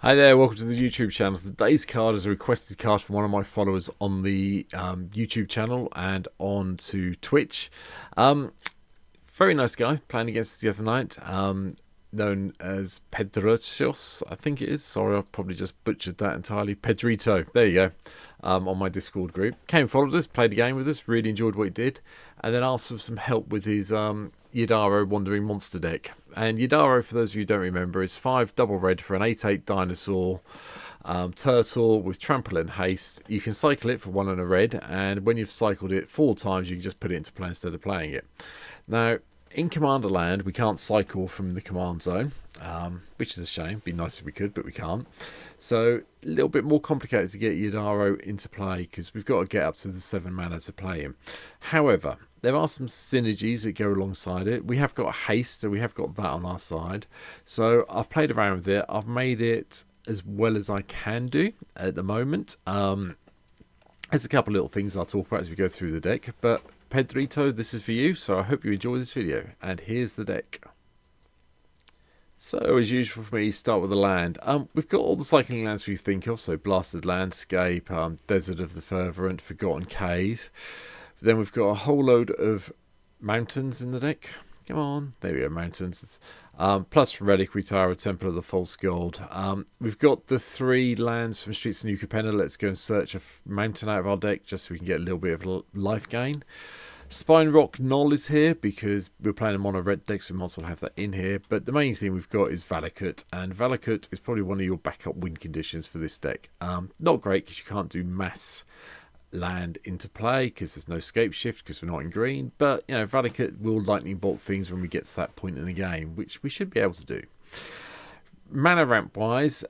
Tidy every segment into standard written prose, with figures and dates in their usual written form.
Hi there, welcome to the YouTube channel. Today's card is a requested card from one of my followers on the YouTube channel and on to Twitch. Very nice guy, playing against us the other night, known as Pedrochos, I think it is. Sorry, I've probably just butchered that entirely. Pedrito, there you go, on my Discord group. Came, followed us, played a game with us, really enjoyed what he did, and then asked for some help with his Yidaro Wandering Monster deck. And Yidaro, for those of you who don't remember, is 5 double red for an 8/8 dinosaur turtle with trample and haste. You can cycle it for 1 and a red, and when you've cycled it 4 times, you can just put it into play instead of playing it. Now, in Commander Land, we can't cycle from the command zone, which is a shame. It'd be nice if we could, but we can't. So, a little bit more complicated to get Yidaro into play because we've got to get up to the 7 mana to play him. However, there are some synergies that go alongside it. We have got haste, so we have got that on our side. So, I've played around with it. I've made it as well as I can do at the moment. There's a couple of little things I'll talk about as we go through the deck, but Pedrito, this is for you, so I hope you enjoy this video, and here's the deck. So, as usual for me, start with the land. We've got all the cycling lands we think of, so Blasted Landscape, Desert of the Fervent, Forgotten Cave. Then we've got a whole load of mountains in the deck. Come on, there we go, mountains. Plus Reliquary Tower, Temple of the False Gold. We've got the 3 lands from Streets of New Capenna. Let's go and search a mountain out of our deck just so we can get a little bit of life gain. Spine Rock Knoll is here because we're playing a mono red deck, so we might as well have that in here. But the main thing we've got is Valakut, and Valakut is probably one of your backup win conditions for this deck. Not great because you can't do mass land into play because there's no scape shift because we're not in green, but you know, Valakut will lightning bolt things when we get to that point in the game, which we should be able to do. Mana ramp wise,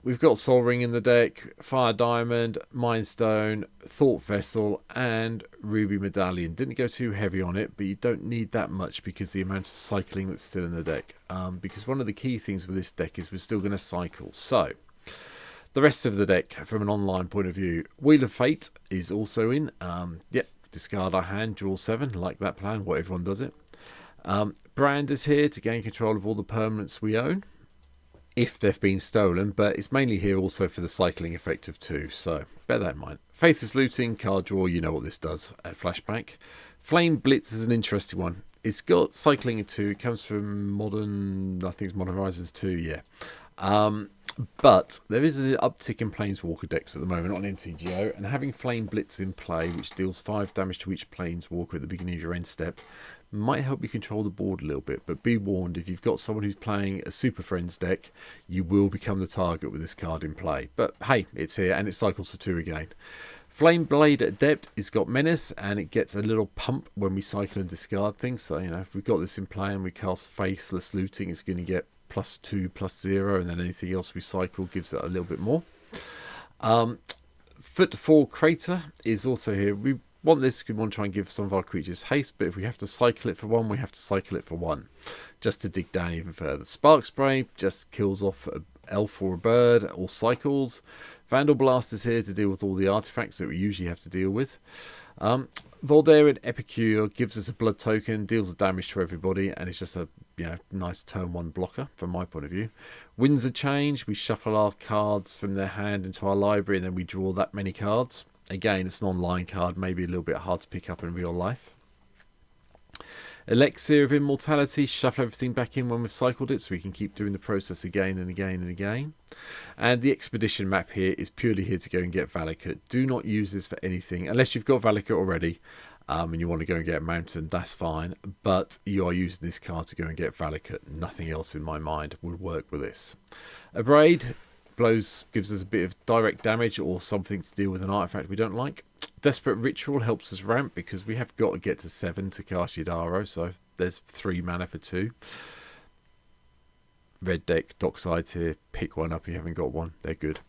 we've got Soul Ring in the deck, Fire Diamond, Mind Stone, Thought Vessel, and Ruby Medallion. Didn't go too heavy on it, but you don't need that much because the amount of cycling that's still in the deck. Because one of the key things with this deck is we're still going to cycle. So the rest of the deck, from an online point of view, Wheel of Fate is also in. Yep, discard our hand, draw 7, like that plan, what everyone does it. Brand is here to gain control of all the permanents we own, if they've been stolen, but it's mainly here also for the cycling effect of 2, so bear that in mind. Faithless Looting, card draw, you know what this does at flashback. Flame Blitz is an interesting one. It's got cycling at 2, it comes from Modern, I think it's Modern Horizons 2, yeah. But there is an uptick in Planeswalker decks at the moment on MTGO, and having Flame Blitz in play, which deals 5 damage to each Planeswalker at the beginning of your end step, might help you control the board a little bit. But be warned, if you've got someone who's playing a Super Friends deck, you will become the target with this card in play. But hey, it's here, and it cycles for 2 again. Flame Blade Adept, it's got Menace, and it gets a little pump when we cycle and discard things. So, you know, if we've got this in play and we cast Faithless Looting, it's going to get +2, +0, and then anything else we cycle gives it a little bit more. Footfall Crater is also here. We want this because we want to try and give some of our creatures haste, but if we have to cycle it for 1, we have to cycle it for 1, just to dig down even further. Spark Spray just kills off an elf or a bird, or cycles. Vandal Blast is here to deal with all the artifacts that we usually have to deal with. Voldaren Epicure gives us a blood token, deals the damage to everybody, and it's just a nice turn 1 blocker from my point of view. Winds of Change, we shuffle our cards from their hand into our library, and then we draw that many cards. Again, it's an online card, maybe a little bit hard to pick up in real life. Elixir of Immortality, shuffle everything back in when we've cycled it so we can keep doing the process again and again and again. And the Expedition map here is purely here to go and get Valakut. Do not use this for anything unless you've got Valakut already and you want to go and get a mountain, that's fine. But you are using this card to go and get Valakut. Nothing else in my mind would work with this. Abrade gives us a bit of direct damage or something to deal with an artifact we don't like. Desperate Ritual helps us ramp because we have got to get to 7 to cast Yidaro, so there's 3 mana for 2. Red deck, Dockside's here, pick one up if you haven't got one, they're good.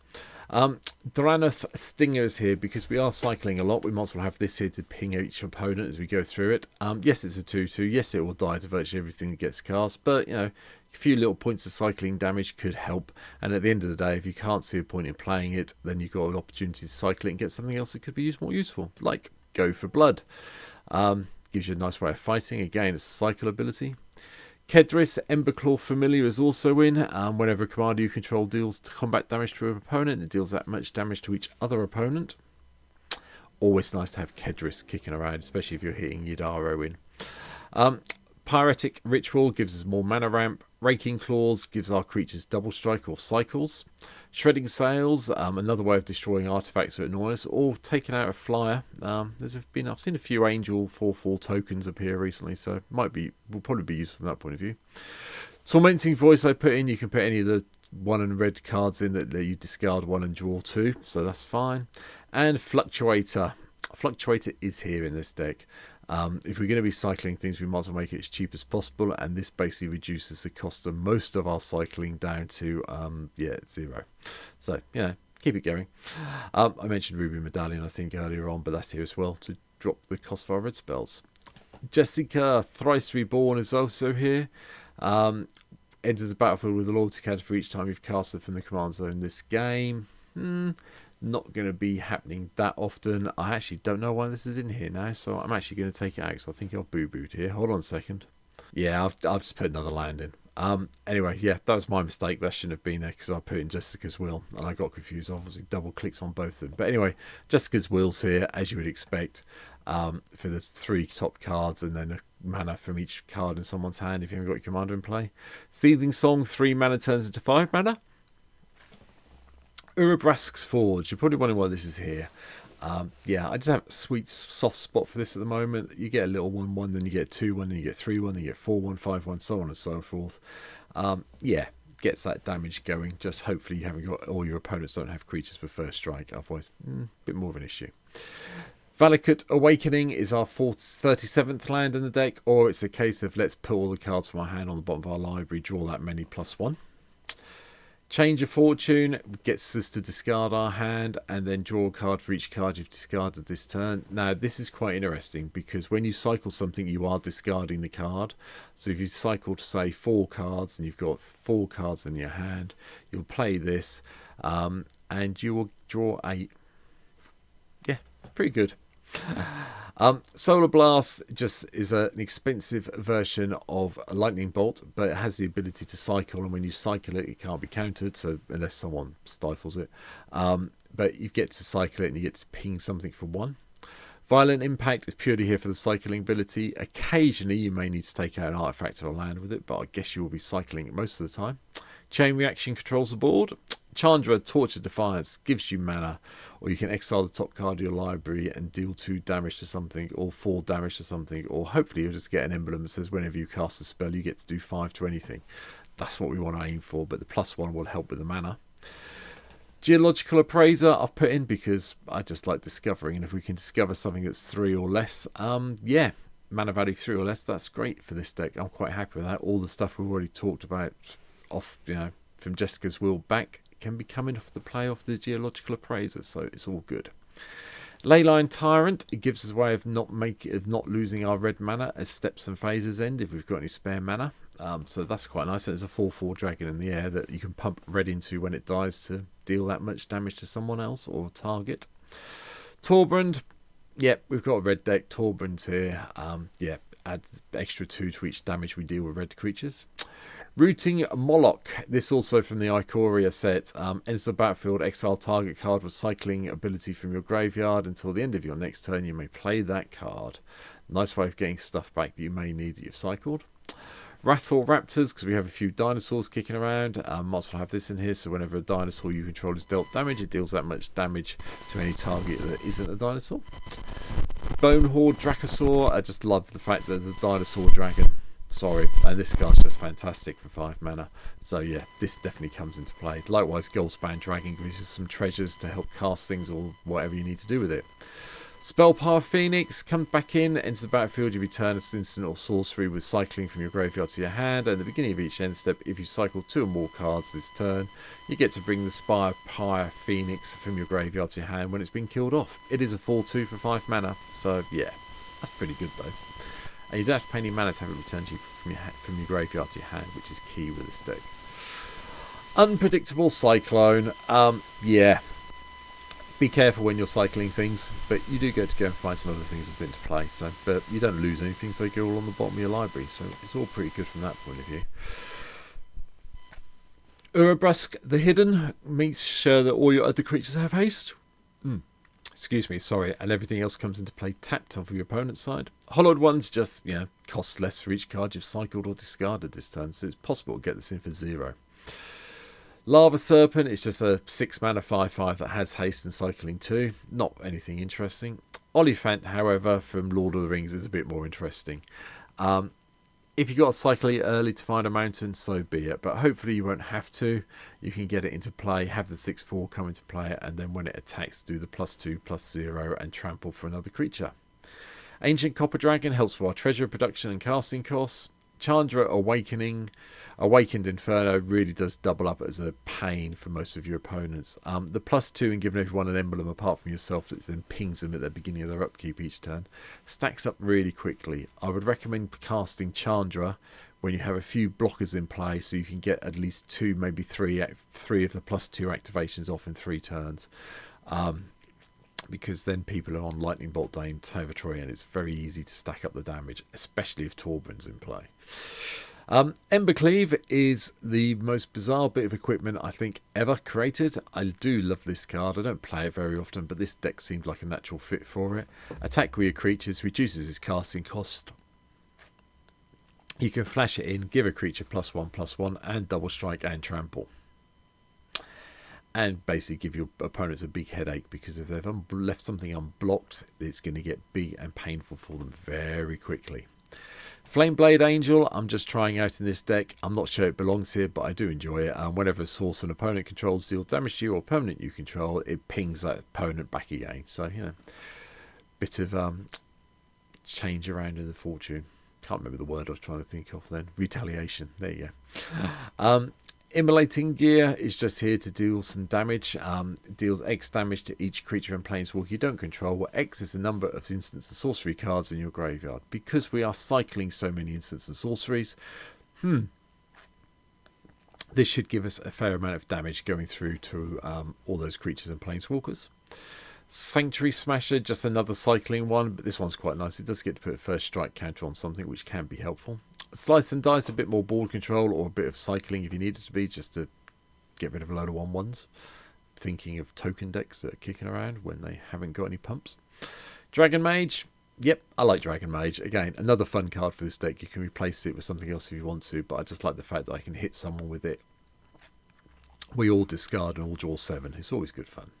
Dranoth Stinger is here because we are cycling a lot. We might as well have this here to ping each opponent as we go through it. Yes, it's a 2/2. Yes, it will die to virtually everything that gets cast, but you know, a few little points of cycling damage could help. And at the end of the day, if you can't see a point in playing it, then you've got an opportunity to cycle it and get something else that could be more useful, like Go for Blood. Gives you a nice way of fighting. Again, it's a cycle ability. Kedris, Emberclaw Familiar is also in. Whenever a commander you control deals combat damage to an opponent, it deals that much damage to each other opponent. Always nice to have Kedris kicking around, especially if you're hitting Yidaro in. Pyretic Ritual gives us more mana ramp. Raking Claws gives our creatures double strike or cycles. Shredding Sails, another way of destroying artifacts that annoy us, or taking out a flyer. I've seen a few Angel 4/4 tokens appear recently, so will probably be useful from that point of view. Tormenting Voice I put in. You can put any of the 1 and red cards in that you discard 1 and draw 2, so that's fine. And Fluctuator. Fluctuator is here in this deck. If we're going to be cycling things, we might as well make it as cheap as possible, and this basically reduces the cost of most of our cycling down to 0. So keep it going. I mentioned Ruby Medallion I think earlier on, but that's here as well to drop the cost of our red spells. Jessica Thrice Reborn is also here. Enters the battlefield with a loyalty counter for each time you've casted from the command zone this game. Not going to be happening that often. I actually don't know why this is in here now, so I'm actually going to take it out because I think I've boo-booed here. Hold on a second. Yeah, I've just put another land in. Anyway, yeah, that was my mistake. That shouldn't have been there because I put in Jessica's Will and I got confused. I obviously double clicks on both of them. But anyway, Jessica's Will's here, as you would expect, for the 3 top cards and then a mana from each card in someone's hand if you haven't got your commander in play. Seething Song, 3 mana turns into 5 mana. Urabrask's Forge. You're probably wondering why this is here. I just have a sweet soft spot for this at the moment. You get a little 1/1, then you get 2/1, then you get 3/1, then you get 4/1, 5/1, so on and so forth. Gets that damage going. Just hopefully you haven't got all your opponents don't have creatures with first strike. Otherwise, a bit more of an issue. Valakut Awakening is our 37th land in the deck, or it's a case of let's put all the cards from our hand on the bottom of our library, draw that many +1. Change of Fortune gets us to discard our hand and then draw a card for each card you've discarded this turn. Now, this is quite interesting because when you cycle something, you are discarding the card. So if you cycled, say, 4 cards and you've got 4 cards in your hand, you'll play this and you will draw 8. Yeah, pretty good. Solar Blast just is an expensive version of a Lightning Bolt, but it has the ability to cycle, and when you cycle it, it can't be countered, so unless someone stifles it. But you get to cycle it and you get to ping something for 1. Violent Impact is purely here for the cycling ability. Occasionally you may need to take out an artifact or a land with it, but I guess you will be cycling it most of the time. Chain Reaction controls the board. Chandra, Torture Defiance, gives you mana, or you can exile the top card of your library and deal 2 damage to something, or 4 damage to something, or hopefully you'll just get an emblem that says whenever you cast a spell you get to do 5 to anything. That's what we want to aim for, but the +1 will help with the mana. Geological Appraiser I've put in because I just like discovering, and if we can discover something that's 3 or less, mana value 3 or less, that's great for this deck. I'm quite happy with that. All the stuff we've already talked about from Jessica's Will back can be coming off the play of the Geological Appraiser, so it's all good. Leyline Tyrant, it gives us a way of not losing our red mana as steps and phases end if we've got any spare mana. So that's quite nice. And it's a 4/4 dragon in the air that you can pump red into when it dies to deal that much damage to someone else or target. Torbrand, we've got a red deck. Torbrand's here. Adds extra 2 to each damage we deal with red creatures. Rooting Moloch, this also from the Ikoria set. Enters the battlefield, exile target card with cycling ability from your graveyard. Until the end of your next turn, you may play that card. Nice way of getting stuff back that you may need that you've cycled. Wrathful Raptors, because we have a few dinosaurs kicking around. Might as well have this in here, so whenever a dinosaur you control is dealt damage, it deals that much damage to any target that isn't a dinosaur. Bonehorde Dracosaur, I just love the fact that there's a dinosaur dragon. Sorry, and this card's just fantastic for 5 mana. So yeah, this definitely comes into play. Likewise, Goldspan Dragon gives you some treasures to help cast things or whatever you need to do with it. Spellpower Phoenix comes back in, enters the battlefield, you return an instant or sorcery with cycling from your graveyard to your hand. At the beginning of each end step, if you cycle 2 or more cards this turn, you get to bring the Spellpower Phoenix from your graveyard to your hand when it's been killed off. It is a 4/2 for 5 mana, so yeah, that's pretty good though. And you don't have to pay any mana to have it returned to you from your graveyard to your hand, which is key with this deck. Unpredictable Cyclone. Be careful when you're cycling things, but you do get to go and find some other things that put into play. So, but you don't lose anything, so they go all on the bottom of your library. So it's all pretty good from that point of view. Urabrusk the Hidden makes sure that all your other creatures have haste. Excuse me, sorry, and everything else comes into play tapped off of your opponent's side. Hollowed ones just, cost less for each card you've cycled or discarded this turn, so it's possible to get this in for 0. Lava Serpent is just a 6 mana 5/5 that has haste and cycling too. Not anything interesting. Oliphant, however, from Lord of the Rings is a bit more interesting. If you got to cycle it early to find a mountain, so be it. But hopefully you won't have to. You can get it into play, have the 6/4 come into play, and then when it attacks, do the +2/+0 and trample for another creature. Ancient Copper Dragon helps with our treasure production and casting costs. Chandra Awakened Inferno really does double up as a pain for most of your opponents. The +2 and giving everyone an emblem apart from yourself that then pings them at the beginning of their upkeep each turn stacks up really quickly. I would recommend casting Chandra when you have a few blockers in play, so you can get at least 2, maybe 3 of the +2 activations off in 3 turns. Because then people are on Lightning Bolt Dame Territory and it's very easy to stack up the damage, especially if Torbjorn's in play. Embercleave is the most bizarre bit of equipment I think ever created. I do love this card. I don't play it very often, but this deck seems like a natural fit for it. Attack with your creatures, reduces its casting cost. You can flash it in, give a creature +1/+1 and double strike and trample. And basically give your opponents a big headache, because if they've left something unblocked, it's going to get big and painful for them very quickly. Flameblade Angel, I'm just trying out in this deck. I'm not sure it belongs here, but I do enjoy it. Whenever a source an opponent controls deals damage to you or opponent you control, it pings that opponent back again. So, bit of change around in the fortune. Can't remember the word I was trying to think of then. Retaliation. There you go. Immolating Gear is just here to deal some damage. Deals X damage to each creature and planeswalker you don't control, where X is the number of instants and sorcery cards in your graveyard. Because we are cycling so many instants and sorceries, this should give us a fair amount of damage going through to all those creatures and planeswalkers. Sanctuary Smasher, just another cycling one, but this one's quite nice. It does get to put a first strike counter on something, which can be helpful. Slice and Dice, a bit more board control or a bit of cycling if you need it to be, just to get rid of a load of 1/1s. Thinking of token decks that are kicking around when they haven't got any pumps. Dragon Mage, yep, I like Dragon Mage. Again, another fun card for this deck. You can replace it with something else if you want to, but I just like the fact that I can hit someone with it. We all discard and all draw 7. It's always good fun.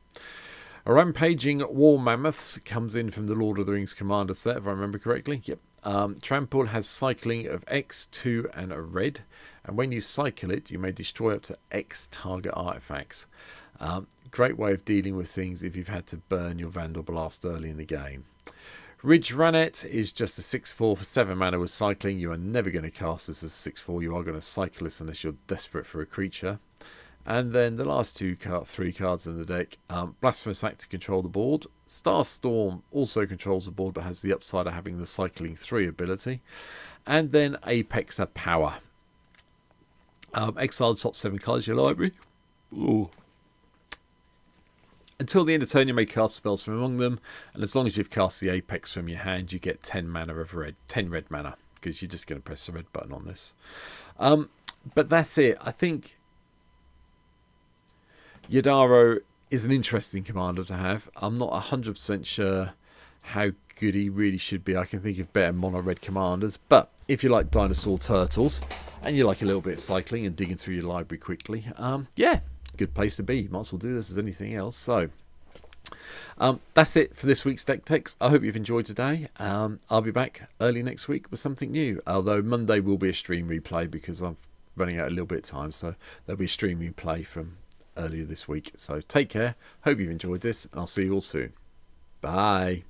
A Rampaging War Mammoths comes in from the Lord of the Rings Commander set, if I remember correctly. Yep. Trample has cycling of X, 2 and a red, and when you cycle it you may destroy up to X target artifacts. Great way of dealing with things if you've had to burn your Vandal Blast early in the game. Ridge Ranet is just a 6/4 for 7 mana with cycling. You are never going to cast this as 6/4. You are going to cycle this unless you're desperate for a creature. And then the last 3 cards in the deck, Blasphemous Act to control the board. Starstorm also controls the board but has the upside of having the cycling 3 ability. And then Apexer Power. Exile the top 7 cards in your library. Ooh. Until the end of turn you may cast spells from among them, and as long as you've cast the Apex from your hand you get 10 mana of red, 10 red mana, because you're just going to press the red button on this. But that's it. I think Yidaro is an interesting commander to have. I'm not 100% sure how good he really should be. I can think of better mono red commanders, but if you like dinosaur turtles and you like a little bit of cycling and digging through your library quickly, yeah, good place to be. You might as well do this as anything else. So that's it for this week's deck text. I hope you've enjoyed today. I'll be back early next week with something new, although Monday will be a stream replay because I'm running out a little bit of time, so there'll be a stream replay from earlier this week. So take care, hope you've enjoyed this, and I'll see you all soon. Bye.